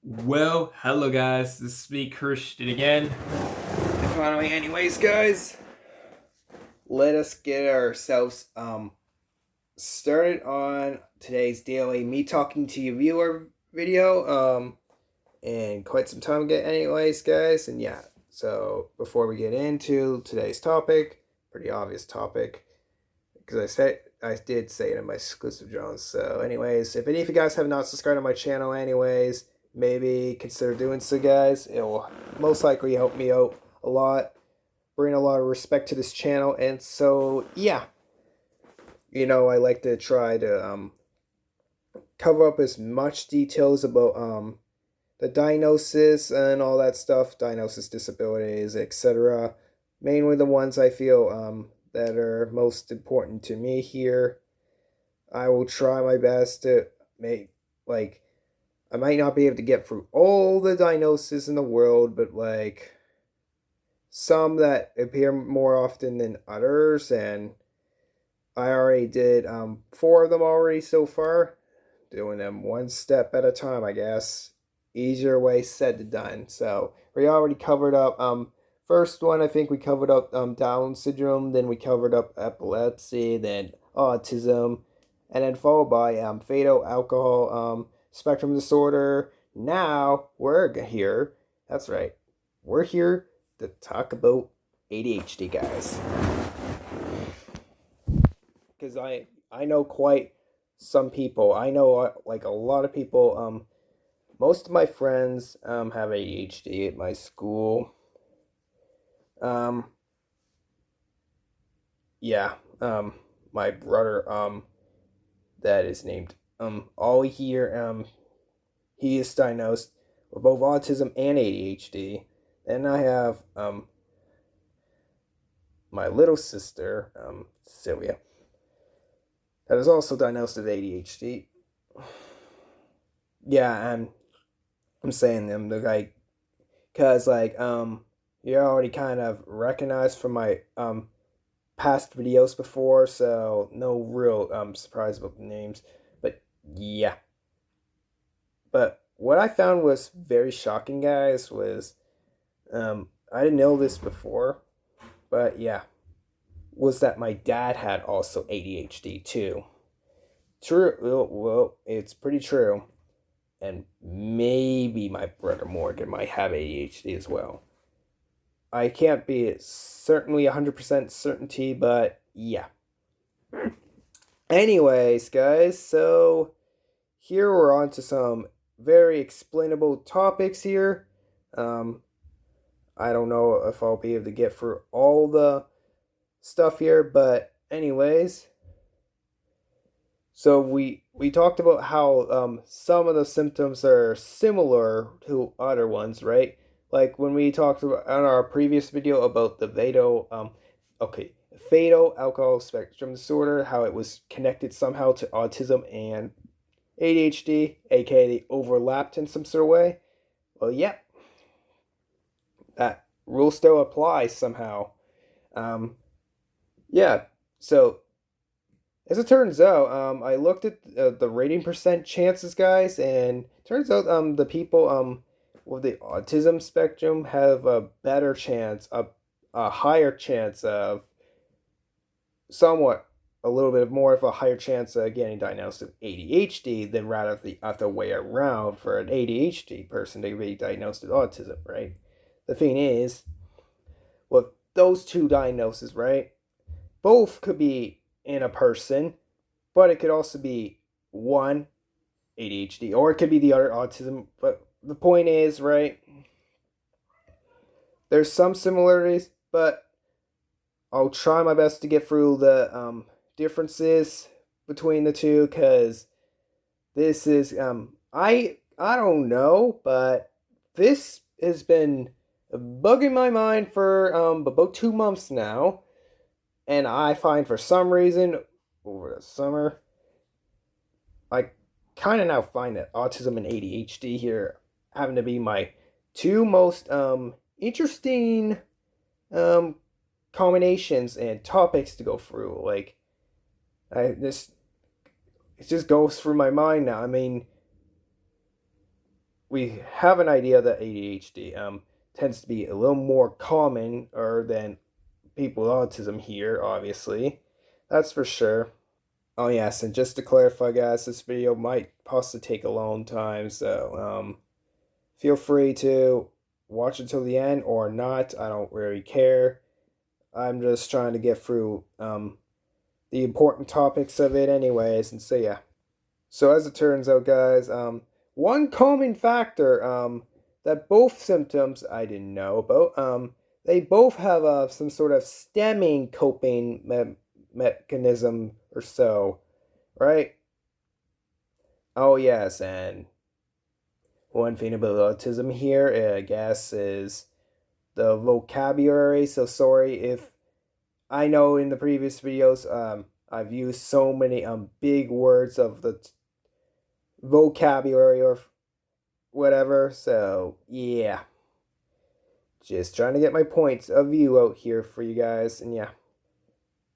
Well, hello guys, this is me, Christian again. And finally, anyways, guys, let us get ourselves started on today's daily me talking to you viewer video. And quite some time ago, anyways, guys. And yeah, so before we get into today's topic, pretty obvious topic, because I did say it in my exclusive Jones. So, anyways, if any of you guys have not subscribed to my channel, anyways, maybe consider doing so, guys. It will most likely help me out a lot, bring a lot of respect to this channel, and so yeah, I like to try to cover up as much details about the diagnosis and all that stuff, diagnosis, disabilities, etc. Mainly the ones I feel that are most important to me here. I will try my best to make, like, I might not be able to get through all the diagnoses in the world, but like some that appear more often than others, and I already did four of them already so far, doing them one step at a time, I guess. Easier way said than done. So we already covered up first one. I think we covered up Down syndrome, then we covered up epilepsy, then autism, and then followed by fatal alcohol spectrum disorder. Now we're here. That's right. We're here to talk about ADHD, guys. Because I know quite some people. I know like a lot of people. Most of my friends have ADHD at my school. Um, yeah. My brother that is named Ollie here. He is diagnosed with both autism and ADHD. Then I have my little sister Sylvia that is also diagnosed with ADHD. Yeah, I'm saying them the like, cause like you're already kind of recognized from my past videos before, so no real surprise about the names. But yeah. But what I found was very shocking, guys, was I didn't know this before, but yeah, was that my dad had also ADHD too. True, well, it's pretty true. And maybe my brother Morgan might have ADHD as well. I can't be certainly 100% certainty, but yeah. Anyways, guys, so here we're on to some very explainable topics here. Um, I don't know if I'll be able to get through all the stuff here, but anyways, so we talked about how some of the symptoms are similar to other ones, right? Like when we talked about on our previous video about the fatal alcohol spectrum disorder, how it was connected somehow to autism and ADHD, aka they overlapped in some sort of way. Well, yep, that rule still applies somehow. Um, yeah, so as it turns out, I looked at the rating percent chances, guys, and turns out the people with the autism spectrum have a better chance, a higher chance of somewhat a little bit more of a higher chance of getting diagnosed with ADHD than rather the other way around for an ADHD person to be diagnosed with autism, right? The thing is, with those two diagnoses, right, both could be in a person, but it could also be one ADHD or it could be the other autism. But the point is, right, there's some similarities, but I'll try my best to get through the differences between the two because this is I don't know, but this has been bugging my mind for about 2 months now, and I find for some reason over the summer I kind of now find that autism and ADHD here having to be my two most interesting um combinations and topics to go through. Like I this it just goes through my mind now. I mean, we have an idea that ADHD tends to be a little more common or than people with autism here, obviously. That's for sure. Oh yes, and just to clarify, guys, this video might possibly take a long time, so feel free to watch until the end or not. I don't really care. I'm just trying to get through the important topics of it, anyways, and so yeah. So as it turns out, guys, one common factor that both symptoms I didn't know about, they both have some sort of stemming coping mechanism or so, right? Oh yes, and one thing about autism here, I guess, is the vocabulary. So sorry if I know in the previous videos, I've used so many big words of the vocabulary or whatever. So yeah, just trying to get my points of view out here for you guys, and yeah.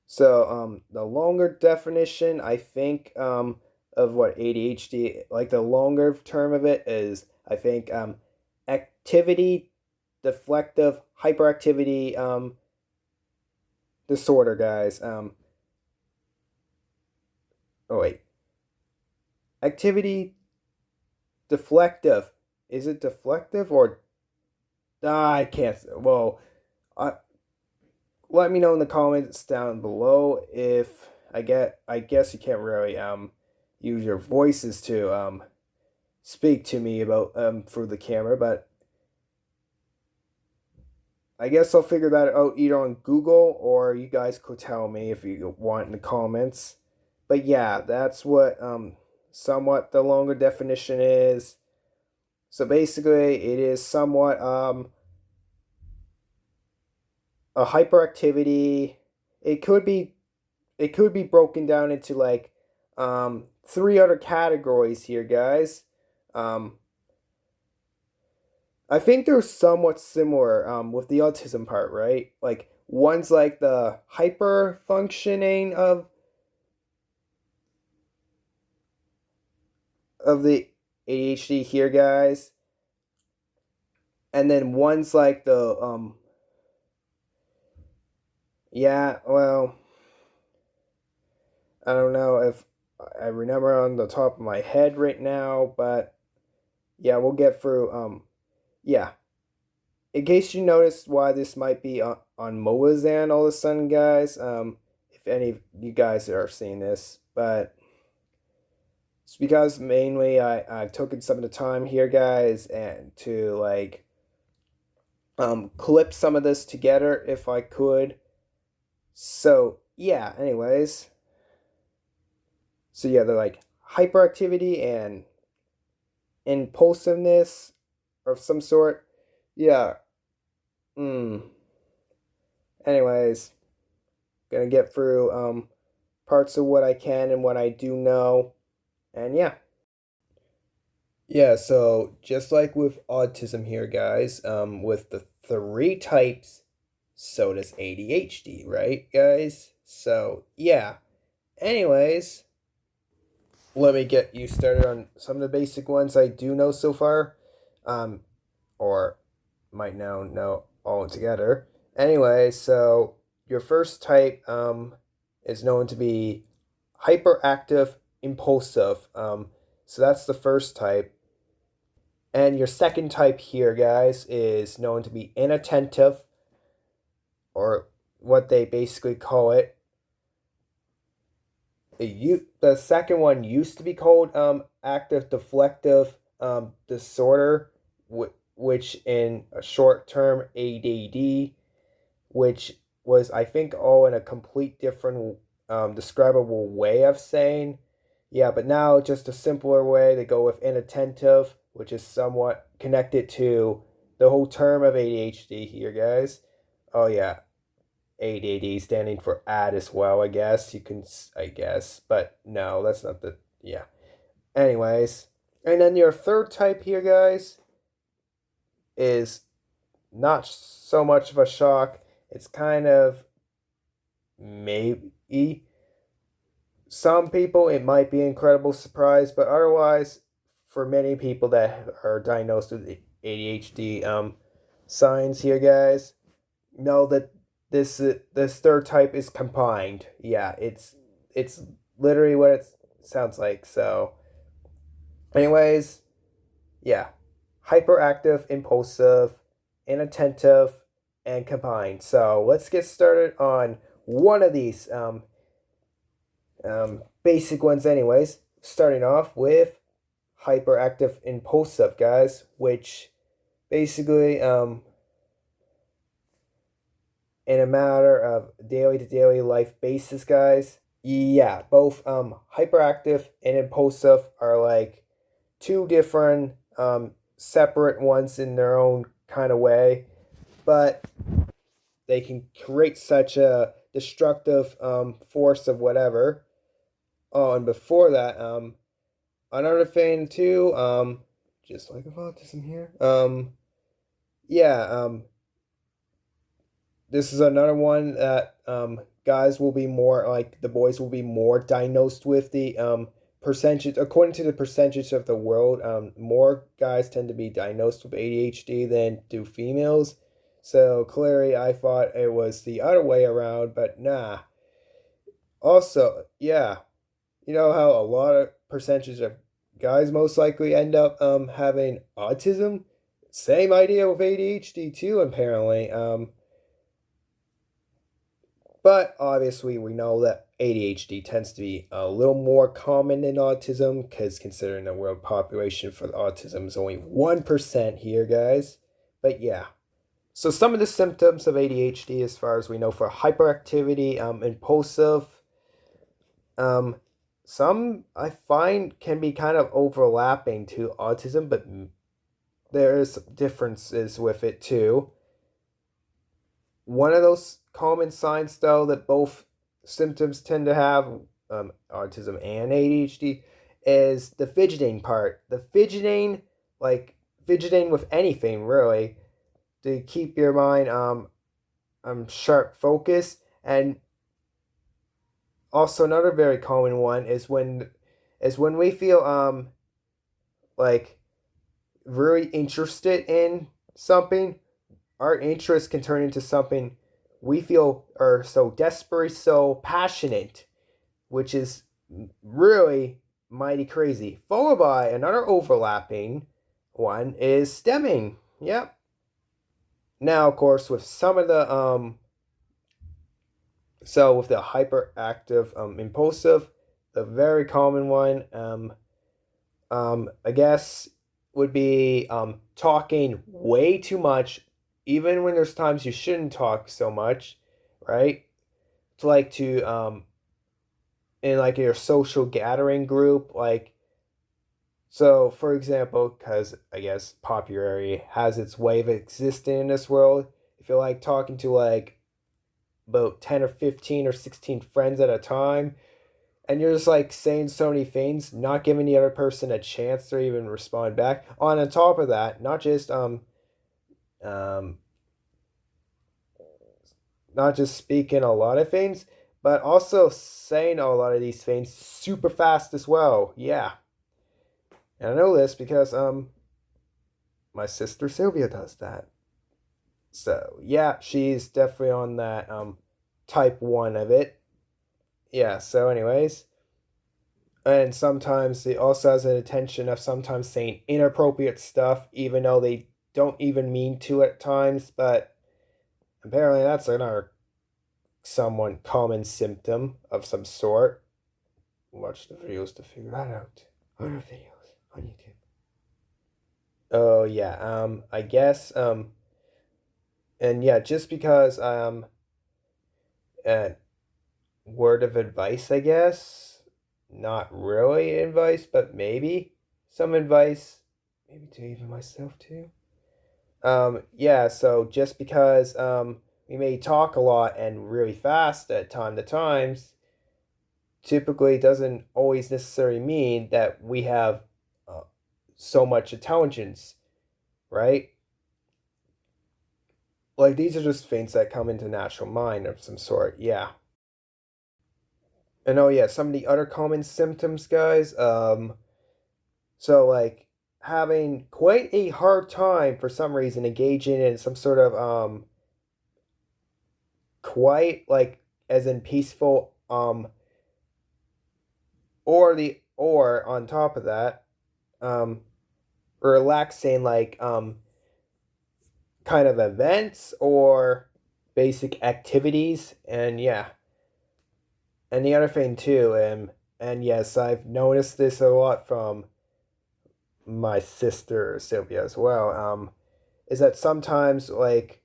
So the longer definition I think of what ADHD, like the longer term of it is, I think activity deflective hyperactivity disorder, guys. Oh wait, activity deflective. Is it deflective or I can't. Well, I let me know in the comments down below if I guess you can't really use your voices to speak to me about through the camera, but I guess I'll figure that out either on Google or you guys could tell me if you want in the comments. But yeah, that's what somewhat the longer definition is. So basically it is somewhat a hyperactivity. It could be broken down into like three other categories here, guys. Um, I think they're somewhat similar with the autism part, right? Like one's like the hyper functioning of the ADHD here, guys, and then one's like the yeah, well, I don't know if I remember on the top of my head right now, but yeah, we'll get through yeah. In case you noticed why this might be on Moazan all of a sudden, guys, if any of you guys are seeing this, but it's because mainly I've taken some of the time here, guys, and to like clip some of this together if I could. So yeah, anyways. So yeah, they're like hyperactivity and impulsiveness of some sort. Yeah. Mm. Anyways, gonna get through parts of what I can and what I do know. And yeah. Yeah, so just like with autism here, guys, with the three types, so does ADHD, right, guys? So yeah. Anyways, let me get you started on some of the basic ones I do know so far. Or might now know all together. Anyway, so your first type is known to be hyperactive impulsive. So that's the first type. And your second type here, guys, is known to be inattentive, or what they basically call it. The second one used to be called active deflective disorder, which in a short term ADD, which was I think all in a complete different describable way of saying. Yeah, but now just a simpler way they go with inattentive, which is somewhat connected to the whole term of ADHD here, guys. Oh yeah, ADD standing for add as well, I guess. You can, I guess, but no, that's not the, yeah. Anyways, and then your third type here, guys, is not so much of a shock. It's kind of maybe some people it might be incredible surprise, but otherwise, for many people that are diagnosed with ADHD, signs here, guys, know that this third type is combined. Yeah, it's literally what it sounds like. So, anyways, yeah, hyperactive, impulsive, inattentive, and combined. So let's get started on one of these basic ones, anyways. Starting off with hyperactive, impulsive, guys, which basically in a matter of daily to daily life basis, guys. Yeah, both hyperactive and impulsive are like two different separate ones in their own kind of way, but they can create such a destructive force of whatever. Oh, and before that, another thing too, just like autism here. Yeah, this is another one that guys will be more like the boys will be more diagnosed with the percentage according to the percentage of the world. More guys tend to be diagnosed with ADHD than do females. So clearly, I thought it was the other way around, but nah. Also, yeah, you know how a lot of percentage of guys most likely end up having autism. Same idea with ADHD too, apparently. But obviously, we know that ADHD tends to be a little more common than autism because considering the world population for autism is only 1% here, guys. But yeah. So, some of the symptoms of ADHD, as far as we know, for hyperactivity, impulsive, um, some I find can be kind of overlapping to autism, but there's differences with it too. One of those common signs, though, that both symptoms tend to have, autism and ADHD, is the fidgeting part. The fidgeting, like fidgeting with anything, really, to keep your mind sharp focus. And also another very common one is when we feel like really interested in something, our interest can turn into something we feel are so desperate, so passionate, which is really mighty crazy. Followed by another overlapping one is stemming. Yep. Now, of course, with some of the so with the hyperactive, impulsive, the very common one, I guess would be talking way too much, even when there's times you shouldn't talk so much, right? To like to in like your social gathering group, like so for example, because I guess popularity has its way of existing in this world. If you're like talking to like about 10 or 15 or 16 friends at a time, and you're just like saying so many things, not giving the other person a chance to even respond back. On top of that, um not just speaking a lot of things, but also saying a lot of these things super fast as well. Yeah. And I know this because my sister Sylvia does that. So yeah, she's definitely on that type one of it. Yeah, so anyways. And sometimes it also has an intention of sometimes saying inappropriate stuff, even though they don't even mean to at times, but apparently that's another somewhat common symptom of some sort. Watch the videos to figure that out. Other videos on YouTube. Oh yeah, I guess and yeah, just because uh word of advice, I guess. Not really advice, but maybe some advice. Maybe to even myself too. Yeah, so just because we may talk a lot and really fast at time to times, typically doesn't always necessarily mean that we have uh, so much intelligence, right? Like these are just things that come into natural mind of some sort. Yeah. And oh yeah, some of the other common symptoms, guys. So like having quite a hard time for some reason engaging in some sort of quite like as in peaceful or on top of that um relaxing like kind of events or basic activities. And yeah, and the other thing too, and yes, I've noticed this a lot from my sister Sylvia as well, is that sometimes with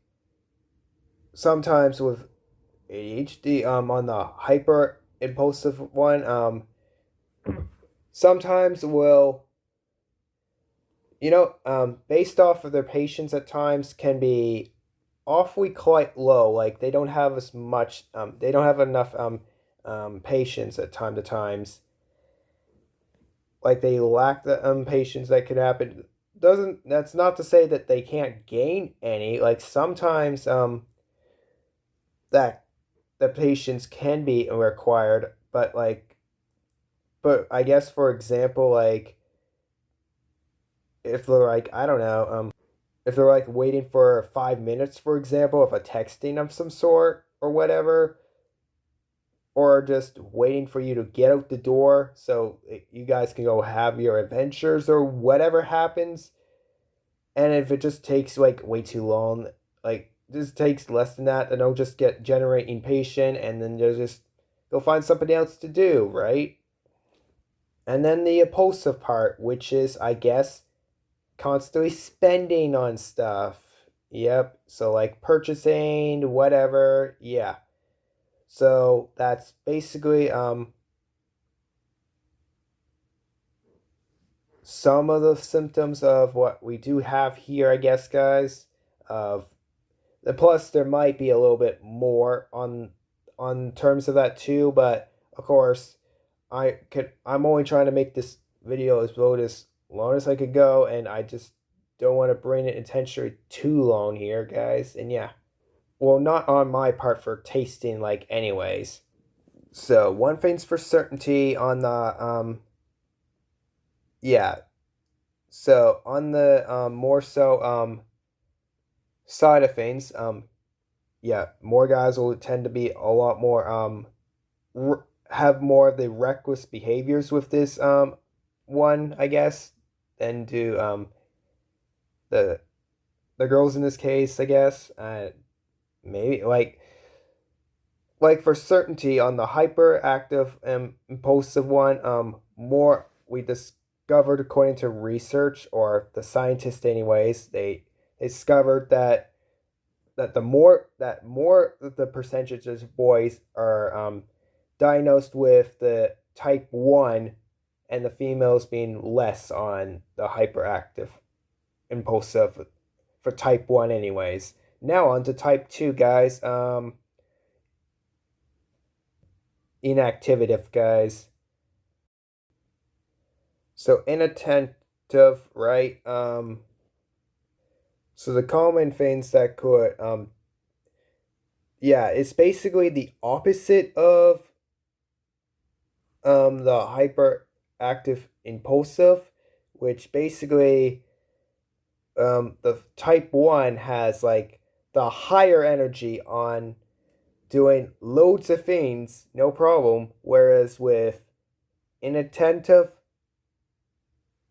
ADHD, on the hyper impulsive one, sometimes will, based off of their patience at times can be awfully quite low. Like they don't have as much, they don't have enough patience at time to times. Like they lack the patience that could happen. Doesn't That's not to say that they can't gain any. Like sometimes that the patience can be required, but I guess for example, like if they're like, I don't know, if they're like waiting for 5 minutes, for example, of a texting of some sort or whatever, or just waiting for you to get out the door so you guys can go have your adventures or whatever happens. And if it just takes like way too long, like this takes less than that, then they'll just generate impatient and then they'll just go find something else to do, right? And then the impulsive part, which is, I guess, constantly spending on stuff. Yep. So like purchasing, whatever. Yeah. So that's basically some of the symptoms of what we do have here, I guess, guys. Of the plus, there might be a little bit more on terms of that too, but of course, I'm only trying to make this video as long as I could go, and I just don't want to bring it intentionally too long here, guys. And yeah, well, not on my part for tasting, like, anyways. So one thing's for certainty on the yeah. So on the more so side of things, yeah, more guys will tend to be a lot more have more of the reckless behaviors with this one, I guess, than do the the girls in this case, I guess. Maybe like for certainty on the hyperactive and impulsive one, more we discovered according to research or the scientists anyways, they discovered that the more the percentages of boys are diagnosed with the type 1 and the females being less on the hyperactive impulsive for type 1 anyways. Now on to type 2, guys. Inactivative, guys. So inattentive, right? So the common things that could yeah, it's basically the opposite of the hyperactive impulsive, which basically the type 1 has like the higher energy on doing loads of things, no problem, whereas with inattentive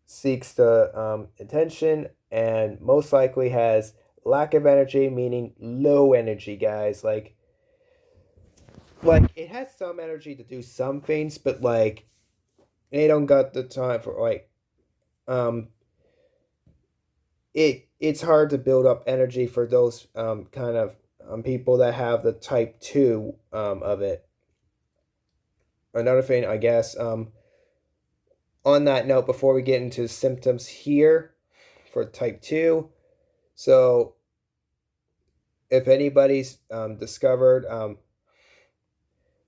seeks the attention and most likely has lack of energy, meaning low energy, guys. Like it has some energy to do some things, but like they don't got the time for like um it's hard to build up energy for those kind of people that have the type 2 of it. Another thing, I guess, on that note, before we get into symptoms here for type 2, so if anybody's discovered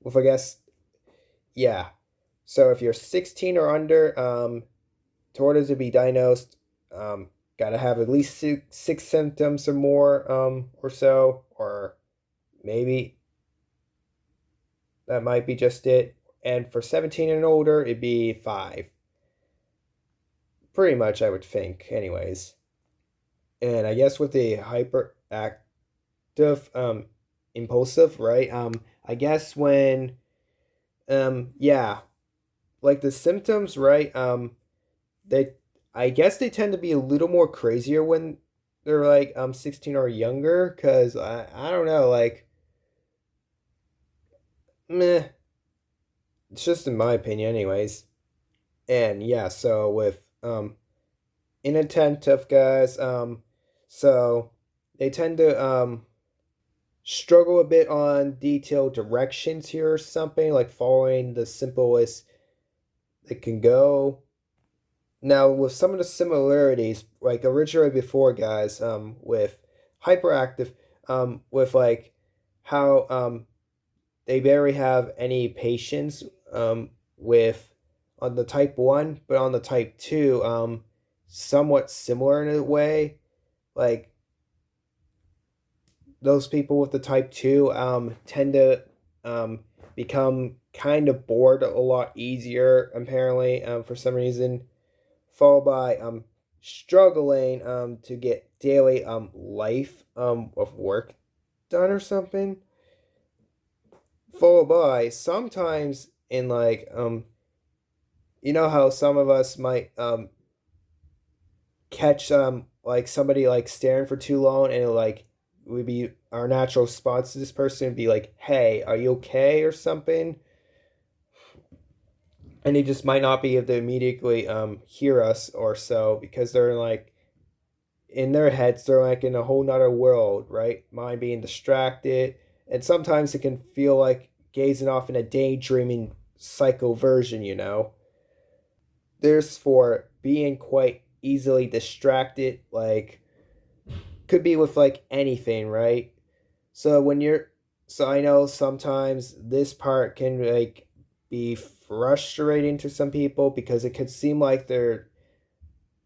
with, I guess, yeah, so if you're 16 or under, in order to be diagnosed, um, got to have at least six symptoms or more, or so, or maybe that might be just it. And for 17 and older, it'd be 5. pretty much I would think, anyways. And I guess with the hyperactive, impulsive, right? I guess when, yeah, like the symptoms, right? They, I guess they tend to be a little more crazier when they're like 16 or younger, cause I don't know, like meh. It's just in my opinion, anyways. And yeah, so with inattentive guys, so they tend to struggle a bit on detailed directions here or something, like following the simplest it can go. Now, with some of the similarities, like originally before, guys, with hyperactive, with like how they barely have any patience, with on the type one, but on the type two, somewhat similar in a way. Like those people with the type two, tend to um, become kind of bored a lot easier, apparently, for some reason, followed by struggling to get daily life of work done or something, followed by sometimes in like you know how some of us might catch like somebody like staring for too long, and it, like, would be our natural response to this person would be like, hey, are you okay, or something, and they just might not be able to immediately hear us or so, because they're like in their heads, they're like in a whole nother world, right? Mind being distracted. And sometimes it can feel like gazing off in a daydreaming psycho version, you know? There's for being quite easily distracted, like, could be with like anything, right? So when you're, so I know sometimes this part can like be frustrating to some people because it could seem like they're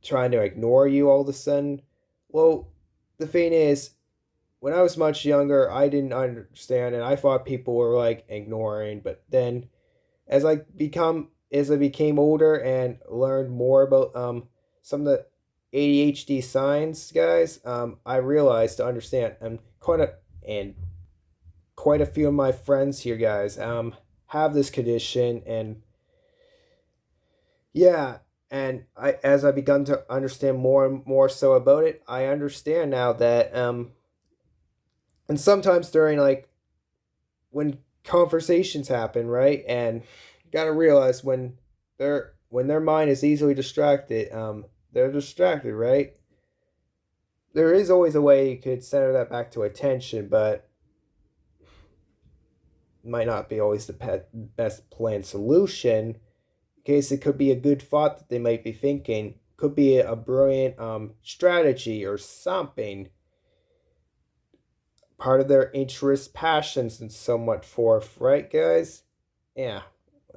trying to ignore you all of a sudden. Well, the thing is, when I was much younger, I didn't understand, and I thought people were like ignoring. But then, as I became older and learned more about some of the ADHD signs, guys, I realized to understand, and quite a few of my friends here, guys, have this condition, and yeah, and as I begun to understand more and more so about it, I understand now that and sometimes during like when conversations happen, right? And you gotta realize when their mind is easily distracted, they're distracted, right? There is always a way you could center that back to attention, but might not be always the best planned solution. In case it could be a good thought that they might be thinking, could be a brilliant strategy or something, part of their interests, passions, and somewhat forth, right, guys? Yeah,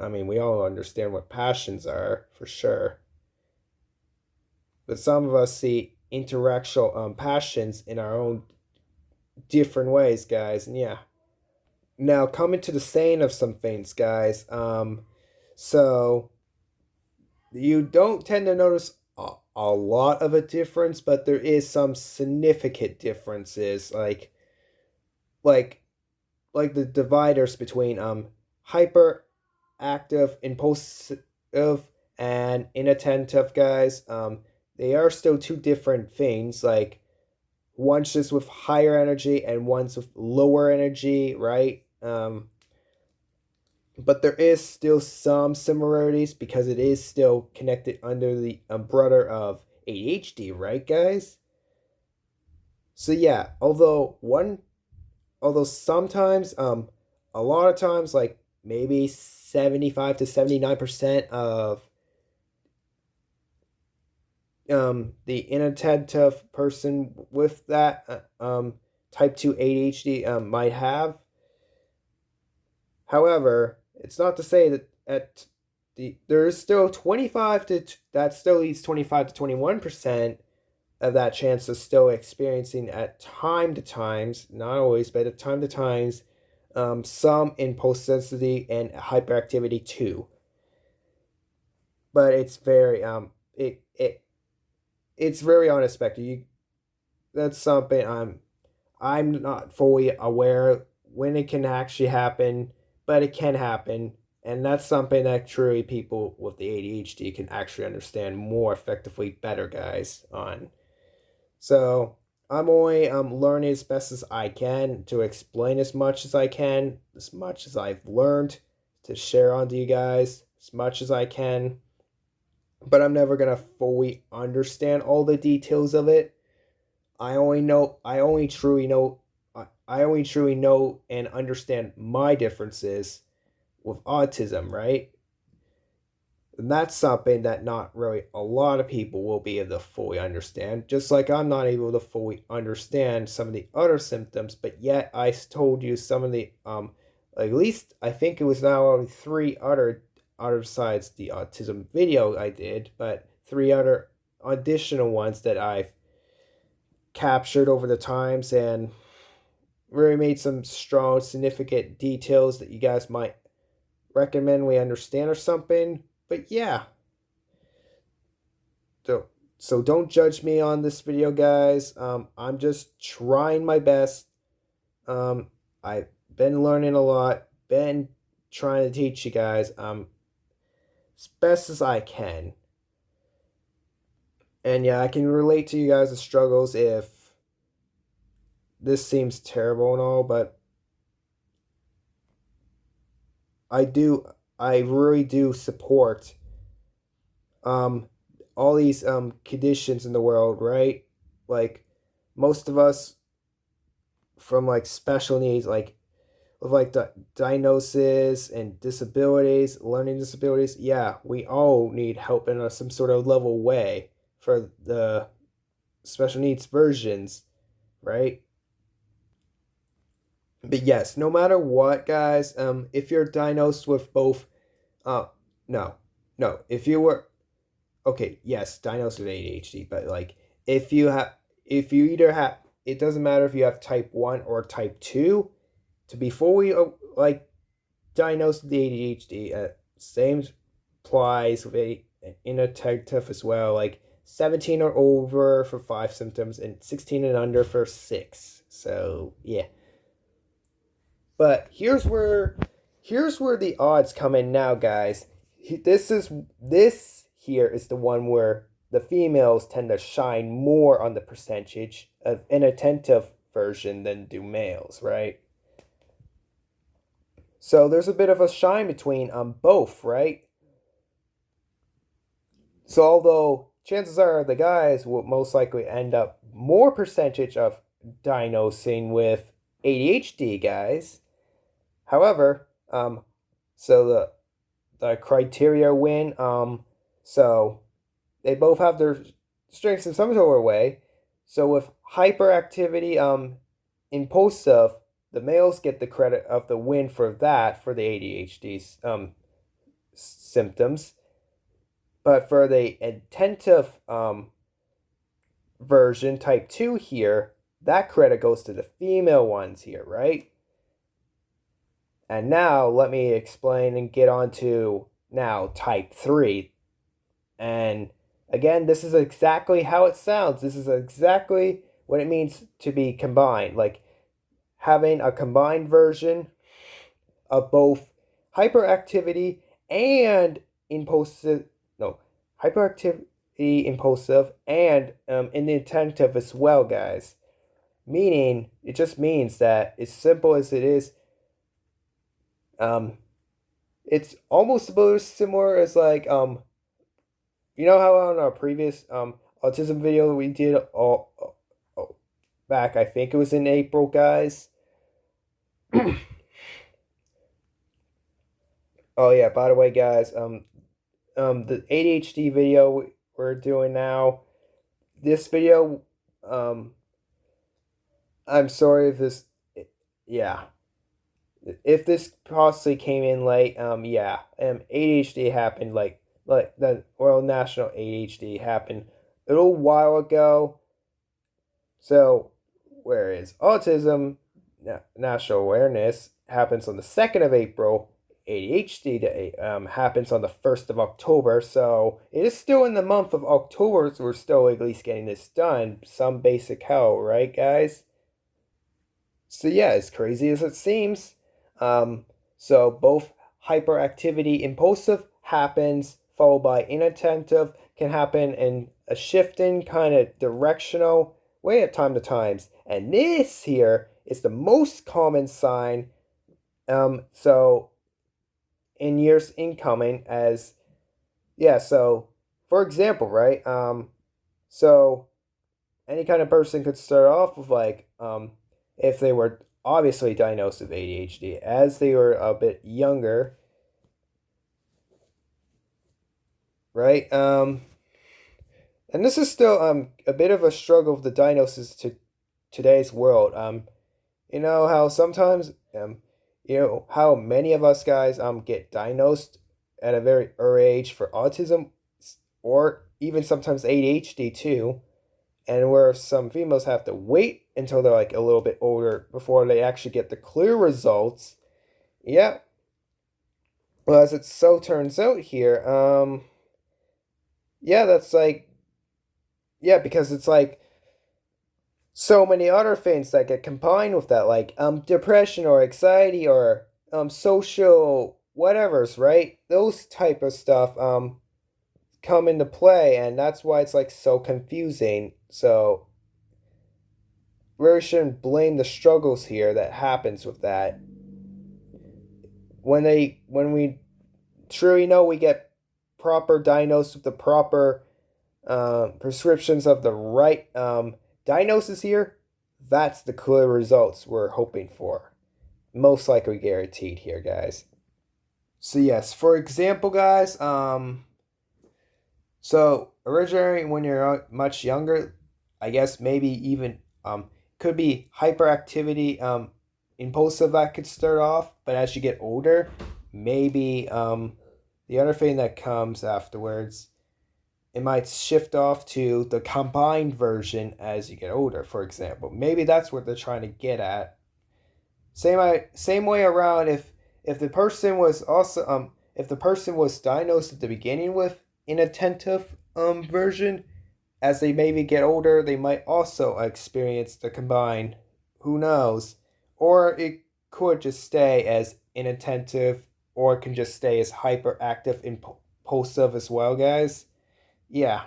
I mean, we all understand what passions are for sure, but some of us see interactional passions in our own different ways, guys. And yeah, now coming to the saying of some things, guys. So you don't tend to notice a lot of a difference, but there is some significant differences, like like the dividers between hyperactive, impulsive, and inattentive guys. They are still two different things. Like one's just with higher energy and one's with lower energy, right? But there is still some similarities because it is still connected under the umbrella of ADHD, right, guys? So yeah, although sometimes a lot of times, like maybe 75 to 79% of the inattentive person with that type 2 ADHD might have. However, it's not to say that there is still 25 to that still leaves 25 to 21% of that chance of still experiencing at time to times, not always, but at time to times, some impulsivity and hyperactivity too. But it's very it's very unexpected. That's something I'm not fully aware when it can actually happen, but it can happen. And that's something that truly people with the ADHD can actually understand more effectively better, guys, on. So I'm only learning as best as I can to explain as much as I can, as much as I've learned to share on to you guys, as much as I can. But I'm never gonna fully understand all the details of it. I only truly know, I only truly know and understand my differences with autism, right? And that's something that not really a lot of people will be able to fully understand. Just like I'm not able to fully understand some of the other symptoms, but yet I told you some of the at least I think it was now only three other besides the autism video I did, but three other additional ones that I've captured over the times and really made some strong, significant details that you guys might recommend we understand or something. But yeah, so so don't judge me on this video, guys. I'm just trying my best. I've been learning a lot, been trying to teach you guys as best as I can. And yeah, I can relate to you guys' struggles if this seems terrible and all, but I do, I really do support um all these conditions in the world, right? Like most of us from like special needs, like with like the diagnosis and disabilities, learning disabilities, yeah, we all need help in some sort of level way for the special needs versions, right? But yes, no matter what, guys, if you're diagnosed with both, uh, no, no, if you were okay, yes, diagnosed with ADHD, but like if you have, if you either have, it doesn't matter if you have type 1 or type 2, to be fully like diagnosed with the ADHD, same applies with a inattentive as well, like 17 or over for 5 symptoms and 16 and under for 6. So yeah, but here's where the odds come in now, guys. This here is the one where the females tend to shine more on the percentage of inattentive version than do males, right? So there's a bit of a shine between both, right? So although chances are the guys will most likely end up more percentage of diagnosing with ADHD, guys. However, so the criteria win. So they both have their strengths in some sort of way. So with hyperactivity, impulsive, the males get the credit of the win for that for the ADHD symptoms, but for the attentive version, type 2 here, that credit goes to the female ones here, right? And now let me explain and get on to now type 3. And again, this is exactly how it sounds. This is exactly what it means to be combined. Like having a combined version of both hyperactivity and impulsive, no, hyperactivity, impulsive, and inattentive as well, guys. Meaning, it just means that as simple as it is, um, it's almost about as similar as like you know how on our previous autism video we did back, I think it was in April, guys. Oh yeah, by the way, guys, the ADHD video we're doing now, this video, um, I'm sorry if this, yeah, if this possibly came in late, yeah, ADHD happened like the World National ADHD happened a little while ago. So, whereas autism national awareness happens on the 2nd of April, ADHD that happens on the 1st of October. So it is still in the month of October, so we're still at least getting this done. Some basic help, right, guys? So yeah, as crazy as it seems, um, so both hyperactivity impulsive happens, followed by inattentive can happen in a shifting kind of directional way at time to times. And this here is the most common sign. So in years incoming as yeah. So for example, right? So any kind of person could start off with like if they were obviously diagnosed with ADHD as they were a bit younger, right? And this is still a bit of a struggle with the diagnosis to today's world. You know how sometimes you know how many of us guys get diagnosed at a very early age for autism or even sometimes ADHD too, and where some females have to wait until they're like a little bit older before they actually get the clear results. Yeah. Well, as it so turns out here, yeah, that's like yeah, because it's like so many other things that get combined with that, like depression or anxiety or social whatever's right. Those type of stuff come into play, and that's why it's like so confusing. So really shouldn't blame the struggles here that happens with that. When we truly know we get proper diagnosed with the proper prescriptions of the right diagnosis here, that's the clear results we're hoping for. Most likely guaranteed here, guys. So yes, for example, guys, so originally when you're much younger, I guess maybe even could be hyperactivity impulsive that could start off, but as you get older, maybe the other thing that comes afterwards, it might shift off to the combined version as you get older, for example. Maybe that's what they're trying to get at. Same way around if the person was also if the person was diagnosed at the beginning with inattentive version, as they maybe get older, they might also experience the combined. Who knows? Or it could just stay as inattentive, or it can just stay as hyperactive impulsive as well, guys. Yeah.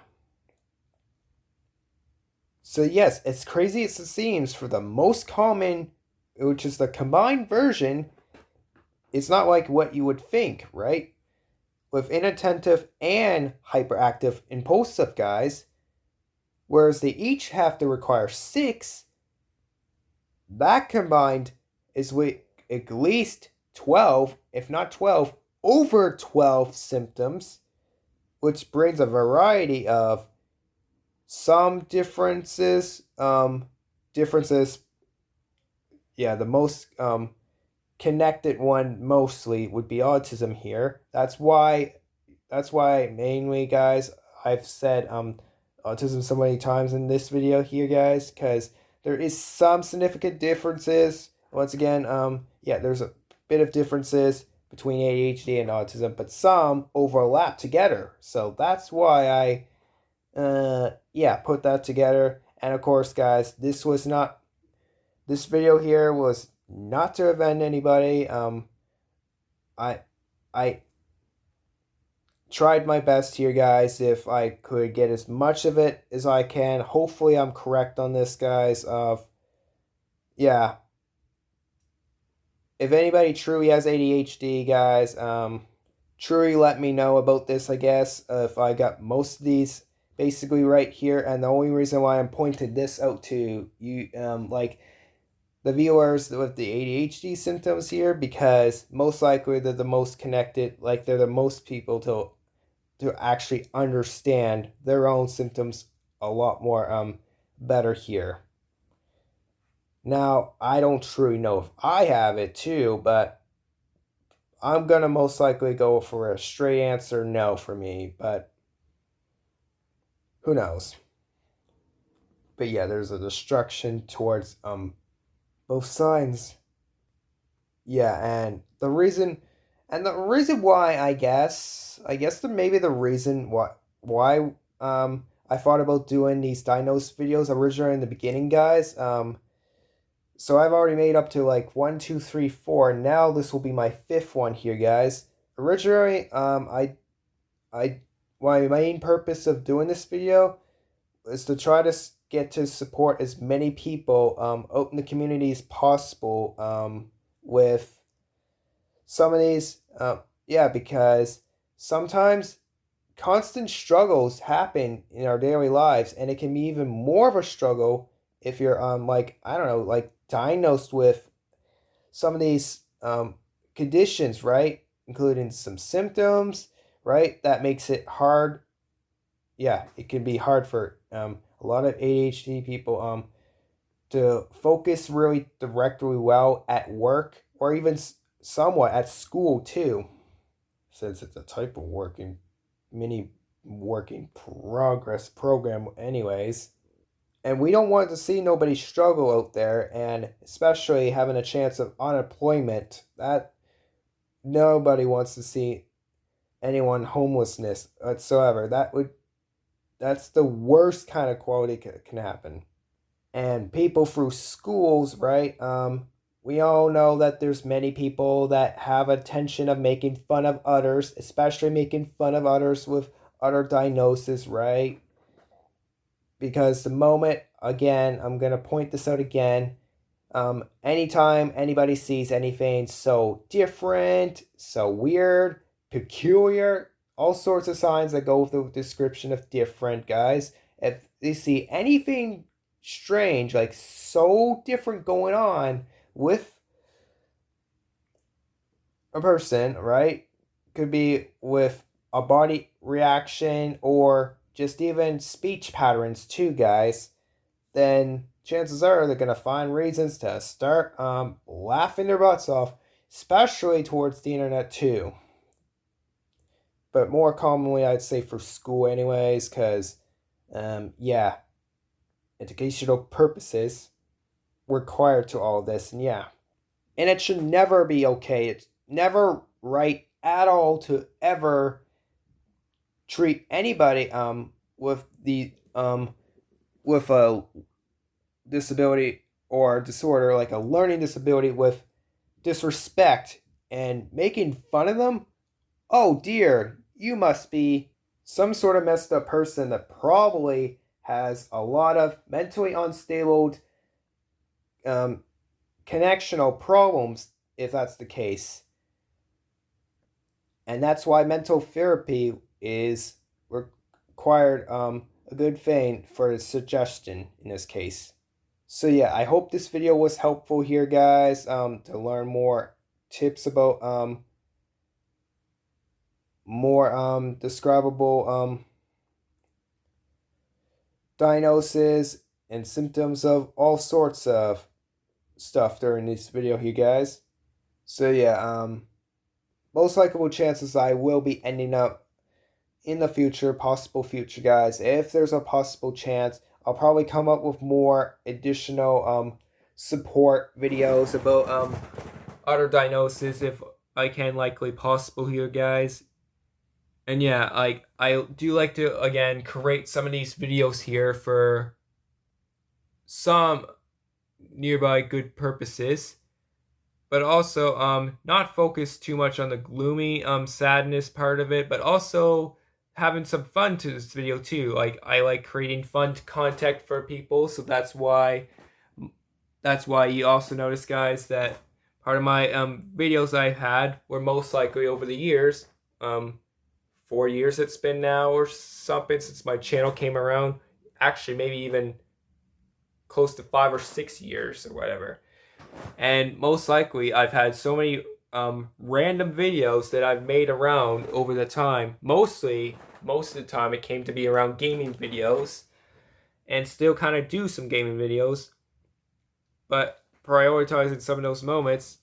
So yes, as crazy as it seems, for the most common, which is the combined version, it's not like what you would think, right? With inattentive and hyperactive impulsive guys, whereas they each have to require six, that combined is with at least 12, if not 12, over 12 symptoms, which brings a variety of some differences. Differences, yeah, the most connected one mostly would be autism here. That's why mainly, guys, I've said autism so many times in this video here, guys, because there is some significant differences. Once again, yeah, there's a bit of differences between ADHD and autism, but some overlap together. So that's why I yeah, put that together. And of course, guys, this video here was not to offend anybody. I I tried my best here, guys. If I could get as much of it as I can, hopefully I'm correct on this, guys. Of yeah, if anybody truly has ADHD, guys, truly let me know about this. I guess if I got most of these basically right here, and the only reason why I'm pointing this out to you, like the viewers with the ADHD symptoms here, because most likely they're the most connected, like they're the most people to actually understand their own symptoms a lot more better here. Now, I don't truly know if I have it too, but I'm gonna most likely go for a straight answer no for me, but who knows. But yeah, there's a destruction towards both sides. Yeah, and the reason And the reason why, I guess maybe the reason why I thought about doing these diagnose videos originally in the beginning, guys. So I've already made up to like 1, 2, 3, 4. Now this will be my fifth one here, guys. Originally, I my main purpose of doing this video is to try to get to support as many people out in the community as possible with some of these. Yeah, because sometimes constant struggles happen in our daily lives, and it can be even more of a struggle if you're like, I don't know, like diagnosed with some of these conditions, right? Including some symptoms, right? That makes it hard. Yeah, it can be hard for a lot of ADHD people to focus really directly well at work, or even somewhat at school too, since it's a type of working mini working progress program anyways. And we don't want to see nobody struggle out there, and especially having a chance of unemployment. That nobody wants to see anyone homelessness whatsoever. That's the worst kind of quality can happen. And people through schools, right? We all know that there's many people that have a tension of making fun of others, especially making fun of others with other diagnosis, right? Because the moment, again, I'm going to point this out again, anytime anybody sees anything so different, so weird, peculiar, all sorts of signs that go with the description of different, guys. If they see anything strange, like so different going on with a person, right? Could be with a body reaction or just even speech patterns, too, guys. Then chances are they're going to find reasons to start laughing their butts off, especially towards the internet too. But more commonly, I'd say for school, anyways, because, yeah, educational purposes required to all this, and yeah. And it should never be okay. It's never right at all to ever treat anybody with the with a disability or disorder, like a learning disability, with disrespect and making fun of them. Oh dear, you must be some sort of messed up person that probably has a lot of mentally unstable connectional problems, if that's the case. And that's why mental therapy is required, a good thing for a suggestion in this case. So yeah, I hope this video was helpful here, guys, to learn more tips about more describable diagnosis and symptoms of all sorts of stuff during this video here, guys. So yeah, most likable chances I will be ending up in the future, possible future, guys. If there's a possible chance, I'll probably come up with more additional support videos about other diagnosis if I can, likely possible here, guys. And yeah, like I do like to again create some of these videos here for some nearby good purposes, but also not focus too much on the gloomy sadness part of it, but also having some fun to this video too. Like I like creating fun content for people, so that's why you also notice, guys, that part of my videos I had were most likely over the years, 4 years it's been now or something since my channel came around. Actually, maybe even close to 5 or 6 years or whatever. And most likely, I've had so many random videos that I've made around over the time. Most of the time, it came to be around gaming videos, and still kind of do some gaming videos. But prioritizing some of those moments,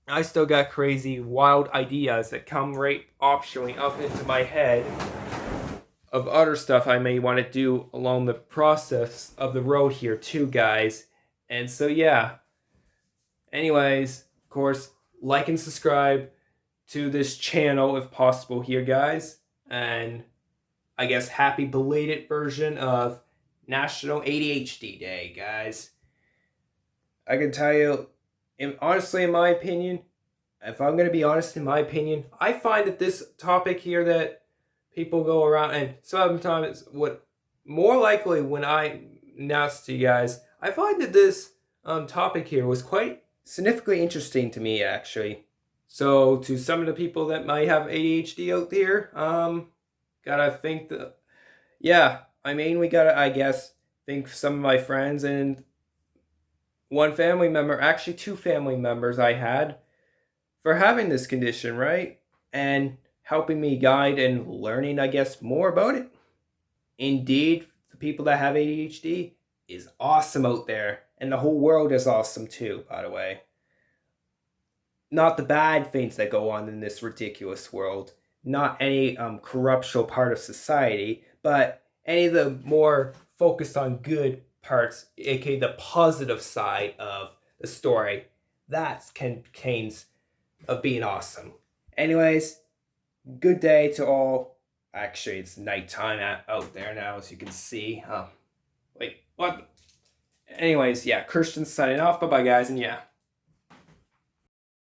I still got crazy, wild ideas that come right optionally up into my head of other stuff I may want to do along the process of the road here too, guys. And so yeah. Anyways, of course, like and subscribe. to this channel if possible here, guys. And I guess happy belated version of National ADHD Day, guys. I can tell you, honestly, in my opinion, if I'm going to be honest, in my opinion, I find that this topic here that people go around and sometimes what more likely when I announce to you guys, I find that this topic here was quite significantly interesting to me, actually. So to some of the people that might have ADHD out there, gotta think that, yeah, I mean, we gotta, I guess, think some of my friends and one family member, actually two family members I had, for having this condition, right? And helping me guide and learning, I guess, more about it. Indeed, the people that have ADHD is awesome out there, and the whole world is awesome too, by the way. Not the bad things that go on in this ridiculous world, not any corruptual part of society, but any of the more focused on good parts, aka the positive side of the story. That contains of being awesome. Anyways, good day to all. Actually, it's nighttime out there now, as you can see. Wait, what? Anyways, yeah, Christian signing off. Bye bye, guys, and yeah.